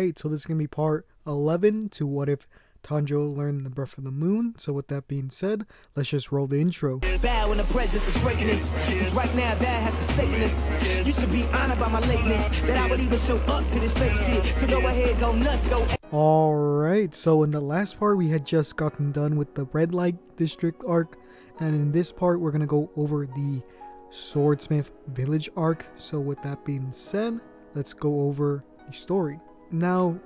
Alright, so this is going to be part 11 to What If Tanjiro Learned the Breath of the Moon. So with that being said, let's just roll the intro. Bow in the presence of greatness, 'cause right now that has forsaken us. You should be honored by my lateness, that I would even show up to this fake shit. So go ahead, go nuts, go. Alright, so in the last part we had just gotten done with the Red Light District arc, and in this part we're going to go over the Swordsmith Village arc. So with that being said, let's go over the story. Now,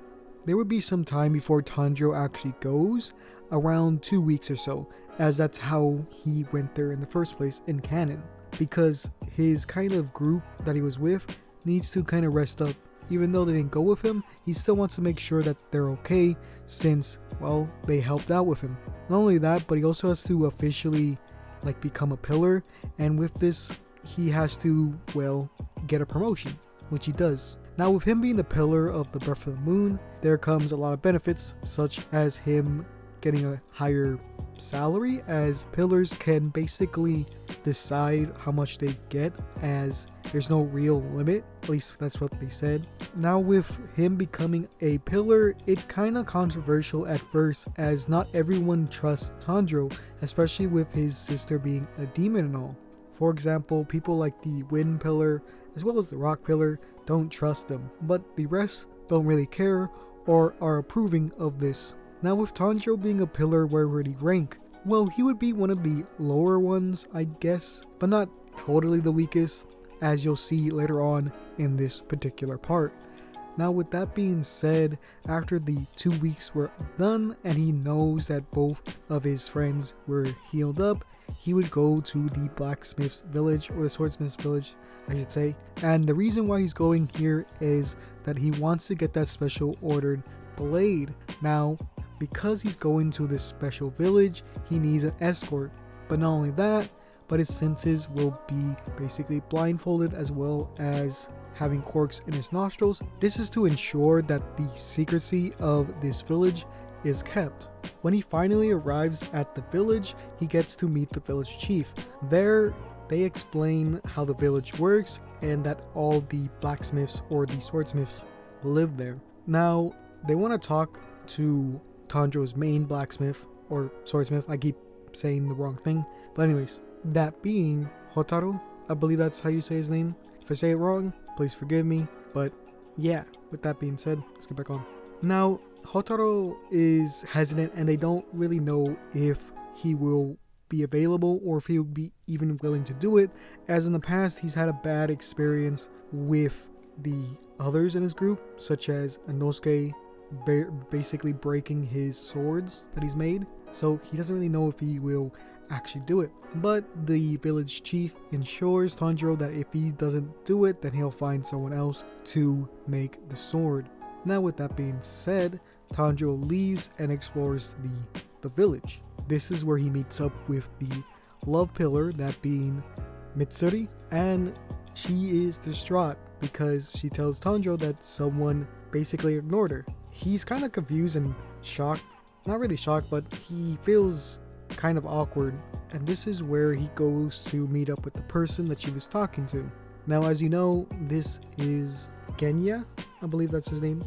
there would be some time before Tanjiro actually goes, around 2 weeks or so, as that's how he went there in the first place in canon, because his kind of group that he was with needs to kind of rest up. Even though they didn't go with him, he still wants to make sure that they're okay, since, well, they helped out with him. Not only that, but he also has to officially become a pillar, and with this he has to, well, get a promotion, which he does. Now, with him being the pillar of the Breath of the Moon, there comes a lot of benefits, such as him getting a higher salary, as pillars can basically decide how much they get, as there's no real limit. At least that's what they said. Now, with him becoming a pillar, it's kind of controversial at first, as not everyone trusts Tanjiro, especially with his sister being a demon and all. For example, people like the Wind Pillar as well as the Rock Pillar don't trust them, but the rest don't really care or are approving of this. Now, with Tanjiro being a pillar, where would he rank? Well, he would be one of the lower ones, I guess, but not totally the weakest, as you'll see later on in this particular part. Now, with that being said, after the 2 weeks were done and he knows that both of his friends were healed up, he would go to the blacksmith's village, or the swordsmith's village I should say. And the reason why he's going here is that he wants to get that special ordered blade. Now, because he's going to this special village, he needs an escort. But not only that, but his senses will be basically blindfolded, as well as having corks in his nostrils. This is to ensure that the secrecy of this village is kept. When he finally arrives at the village, he gets to meet the village chief. There, they explain how the village works and that all the blacksmiths or the swordsmiths live there. Now, they want to talk to Tanjiro's main blacksmith or swordsmith. I keep saying the wrong thing. But anyways, that being Hotaru. I believe that's how you say his name. If I say it wrong, please forgive me. But yeah, with that being said, let's get back on. Now, Hotaru is hesitant and they don't really know if he will be available or if he would be even willing to do it, as in the past he's had a bad experience with the others in his group, such as Inosuke basically breaking his swords that he's made. So he doesn't really know if he will actually do it. But the village chief ensures Tanjiro that if he doesn't do it, then he'll find someone else to make the sword. Now, with that being said, Tanjiro leaves and explores the village. This is where he meets up with the love pillar, that being Mitsuri, and she is distraught because she tells Tanjiro that someone basically ignored her. He's kind of confused and shocked. Not really shocked, but he feels kind of awkward, and this is where he goes to meet up with the person that she was talking to. Now, as you know, this is Genya, I believe that's his name.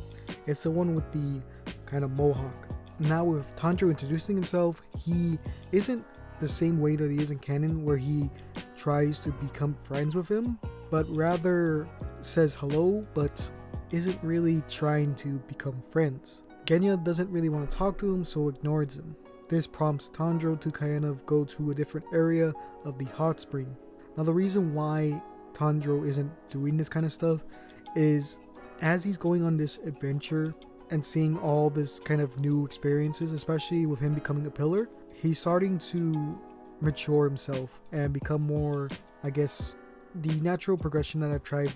It's the one with the kind of mohawk. Now, with Tanjiro introducing himself, he isn't the same way that he is in canon, where he tries to become friends with him, but rather says hello, but isn't really trying to become friends. Genya doesn't really want to talk to him, so ignores him. This prompts Tanjiro to kind of go to a different area of the hot spring. Now, the reason why Tanjiro isn't doing this kind of stuff is, as he's going on this adventure and seeing all this kind of new experiences, especially with him becoming a pillar, he's starting to mature himself and become more, I guess, the natural progression that I've tried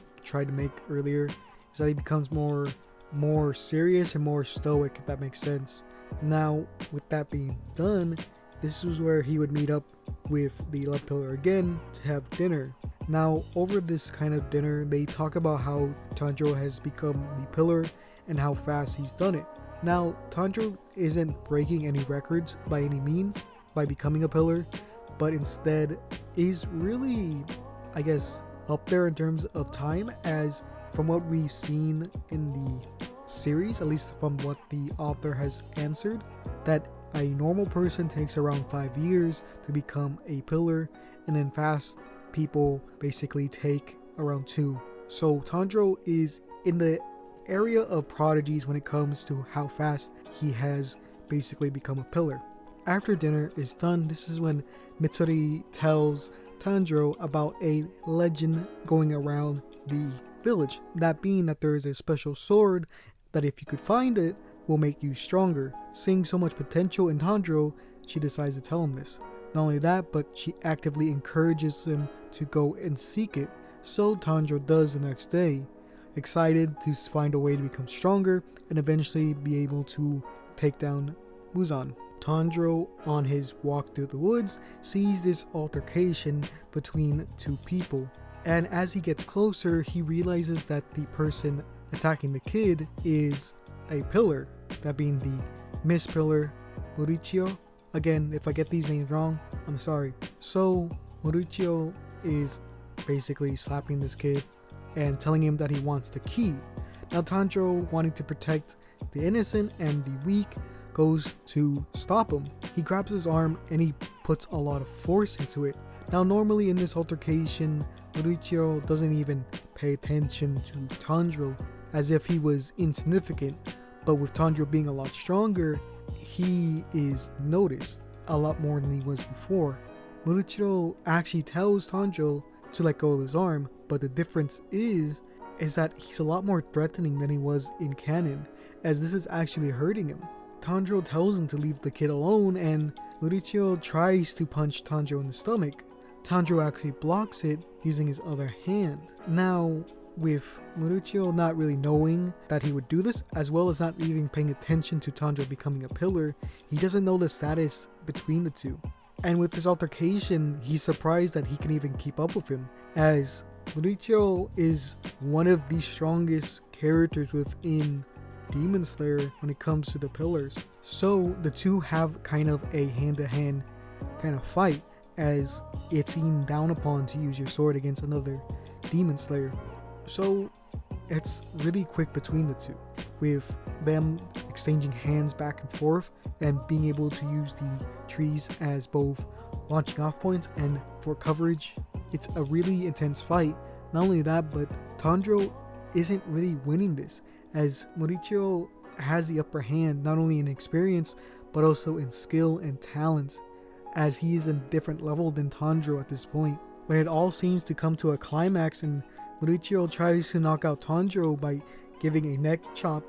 to make earlier is that he becomes more serious and more stoic, if that makes sense. Now, with that being done, this is where he would meet up with the love pillar again to have dinner. Now, over this kind of dinner, they talk about how Tanjiro has become the pillar and how fast he's done it. Now, Tanjiro isn't breaking any records by any means by becoming a pillar, but instead is really, I guess, up there in terms of time, as from what we've seen in the series, at least from what the author has answered, that a normal person takes around 5 years to become a pillar, and then fast people basically take around 2. So Tanjiro is in the area of prodigies when it comes to how fast he has basically become a pillar. After dinner is done, this is when Mitsuri tells Tanjiro about a legend going around the village, that being that there is a special sword that if you could find it will make you stronger. Seeing so much potential in Tanjiro, she decides to tell him this. Not only that, but she actively encourages him to go and seek it. So Tanjiro does the next day, excited to find a way to become stronger and eventually be able to take down Muzan. Tanjiro, on his walk through the woods, sees this altercation between 2 people. And as he gets closer, he realizes that the person attacking the kid is a pillar, that being the Miss Pillar, Mauricio. Again, if I get these names wrong, I'm sorry. So Mauricio is basically slapping this kid and telling him that he wants the key. Now Tanjiro, wanting to protect the innocent and the weak, goes to stop him. He grabs his arm and he puts a lot of force into it. Now normally in this altercation, Mauricio doesn't even pay attention to Tanjiro, as if he was insignificant, but with Tanjiro being a lot stronger, he is noticed a lot more than he was before. Mauricio actually tells Tanjiro to let go of his arm, but the difference is that he's a lot more threatening than he was in canon, as this is actually hurting him. Tanjiro tells him to leave the kid alone, and Mauricio tries to punch Tanjiro in the stomach. Tanjiro actually blocks it using his other hand. Now, with Mauricio not really knowing that he would do this, as well as not even paying attention to Tanjiro becoming a pillar, he doesn't know the status between the two. And with this altercation, he's surprised that he can even keep up with him, as Mauricio is one of the strongest characters within Demon Slayer when it comes to the pillars. So the two have kind of a hand-to-hand kind of fight, as it's seen down upon to use your sword against another Demon Slayer. So it's really quick between the two, with them exchanging hands back and forth and being able to use the trees as both launching off points and for coverage. It's a really intense fight. Not only that, but Tanjiro isn't really winning this, as Mauricio has the upper hand not only in experience but also in skill and talents, as he is a different level than Tanjiro at this point. When it all seems to come to a climax and Mauricio tries to knock out Tanjiro by giving a neck chop,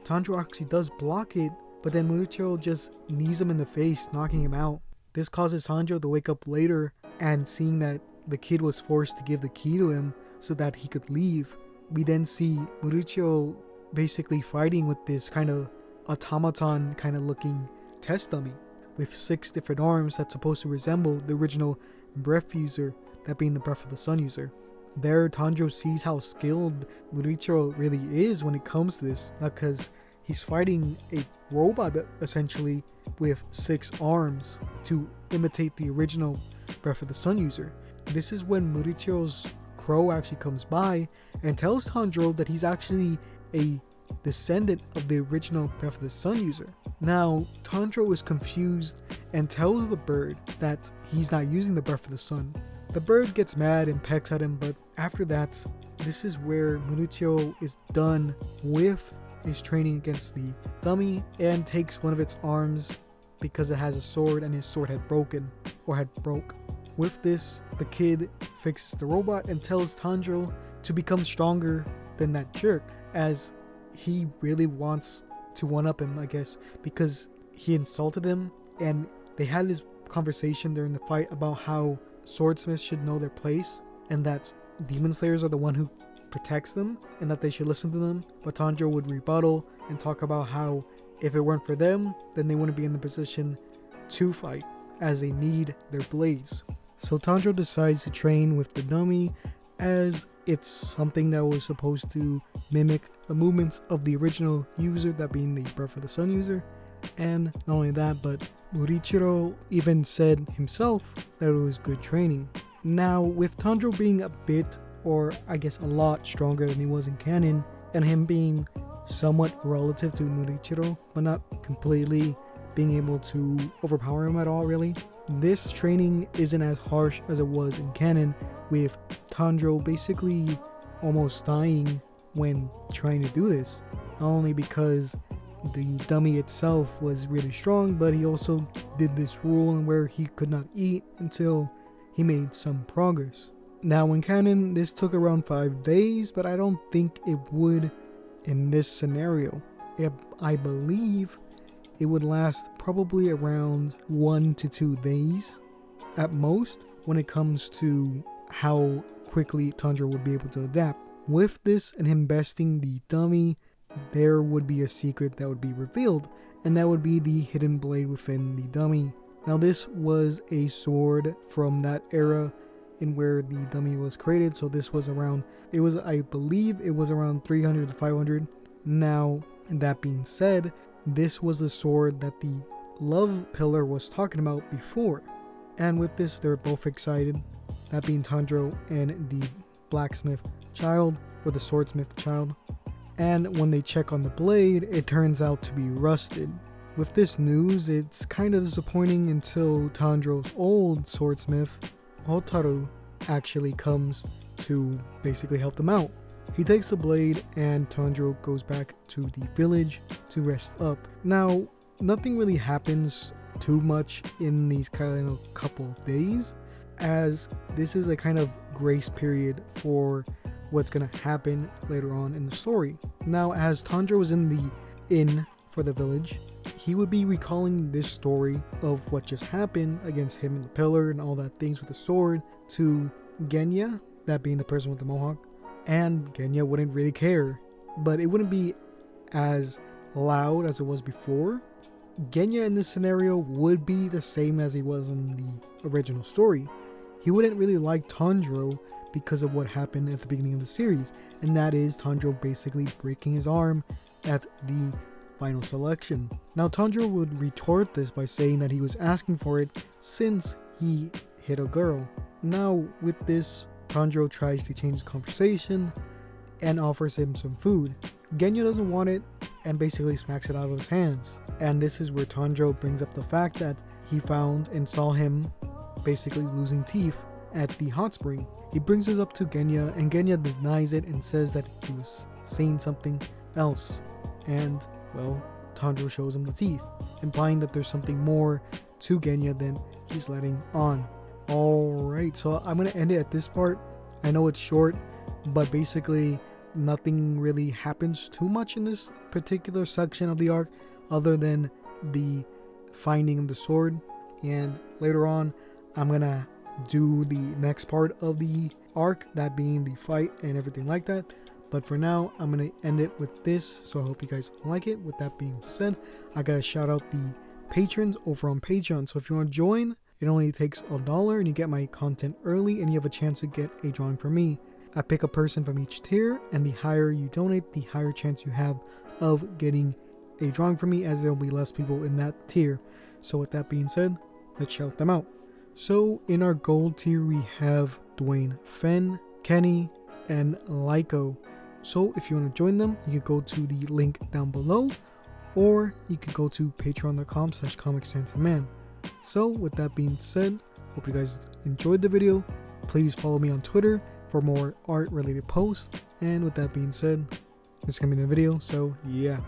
Tanjiro actually does block it, but then Mauricio just knees him in the face, knocking him out. This causes Tanjiro to wake up later and seeing that the kid was forced to give the key to him so that he could leave. We then see Mauricio basically fighting with this kind of automaton kind of looking test dummy with 6 different arms that's supposed to resemble the original breath user, that being the Breath of the Sun user. There, Tanjiro sees how skilled Mauricio really is when it comes to this, because he's fighting a robot essentially with 6 arms to imitate the original Breath of the Sun user. This is when Mauricio's crow actually comes by and tells Tanjiro that he's actually a descendant of the original Breath of the Sun user. Now, Tanjiro is confused and tells the bird that he's not using the Breath of the Sun. The bird gets mad and pecks at him, but after that, this is where Mauricio is done with his training against the dummy and takes one of its arms because it has a sword and his sword had broken, or had broke. With this, the kid fixes the robot and tells Tanjiro to become stronger than that jerk, as he really wants to one-up him, I guess, because he insulted him, and they had this conversation during the fight about how swordsmiths should know their place and that demon slayers are the one who protects them and that they should listen to them. But Tanjiro would rebuttal and talk about how if it weren't for them, then they wouldn't be in the position to fight, as they need their blades. So Tanjiro decides to train with the dummy, as it's something that was supposed to mimic the movements of the original user, that being the Breath of the Sun user. And not only that, but Mauricio even said himself that it was good training. Now, with Tanjiro being a bit, or I guess a lot stronger than he was in canon, and him being somewhat relative to Murichiro, but not completely being able to overpower him at all, really. This training isn't as harsh as it was in canon, with Tanjiro basically almost dying when trying to do this. Not only because the dummy itself was really strong, but he also did this rule where he could not eat until he made some progress. Now in canon, this took around 5 days, but I don't think it would in this scenario. I believe it would last probably around 1 to 2 days at most when it comes to how quickly Tanjiro would be able to adapt. With this and him besting the dummy, there would be a secret that would be revealed, and that would be the hidden blade within the dummy. Now this was a sword from that era in where the dummy was created, so this was around, I believe it was around 300 to 500. Now, that being said, this was the sword that the love pillar was talking about before, and with this they're both excited, that being Tanjiro and the blacksmith child, or the swordsmith child. And when they check on the blade, it turns out to be rusted. With this news, it's kind of disappointing until Tanjiro's old swordsmith, Hotaru, actually comes to basically help them out. He takes the blade and Tanjiro goes back to the village to rest up. Now, nothing really happens too much in these kind of couple of days, as this is a kind of grace period for what's gonna happen later on in the story. Now, as Tanjiro was in the inn for the village, he would be recalling this story of what just happened against him and the pillar and all that things with the sword to Genya, that being the person with the mohawk, and Genya wouldn't really care, but it wouldn't be as loud as it was before. Genya in this scenario would be the same as he was in the original story. He wouldn't really like Tanjiro because of what happened at the beginning of the series, and that is Tanjiro basically breaking his arm at the final selection. Now Tanjiro would retort this by saying that he was asking for it since he hit a girl. Now with this, Tanjiro tries to change the conversation and offers him some food. Genya doesn't want it and basically smacks it out of his hands. And this is where Tanjiro brings up the fact that he found and saw him basically losing teeth at the hot spring. He brings this up to Genya, and Genya denies it and says that he was seeing something else. And, well, Tanjiro shows him the teeth, implying that there's something more to Genya than he's letting on. Alright, so I'm going to end it at this part. I know it's short, but basically nothing really happens too much in this particular section of the arc other than the finding of the sword. And later on, I'm going to do the next part of the arc, that being the fight and everything like that. But for now, I'm going to end it with this, so I hope you guys like it. With that being said, I got to shout out the patrons over on Patreon. So if you want to join, it only takes $1 and you get my content early and you have a chance to get a drawing from me. I pick a person from each tier, and the higher you donate, the higher chance you have of getting a drawing from me, as there will be less people in that tier. So with that being said, let's shout them out. So in our gold tier, we have Dwayne Fenn, Kenny, and Lyko. So if you want to join them, you can go to the link down below, or you can go to patreon.com/ComicSansTheMan. So with that being said, hope you guys enjoyed the video. Please follow me on Twitter for more art related posts. And with that being said, this is going to be the video, so yeah.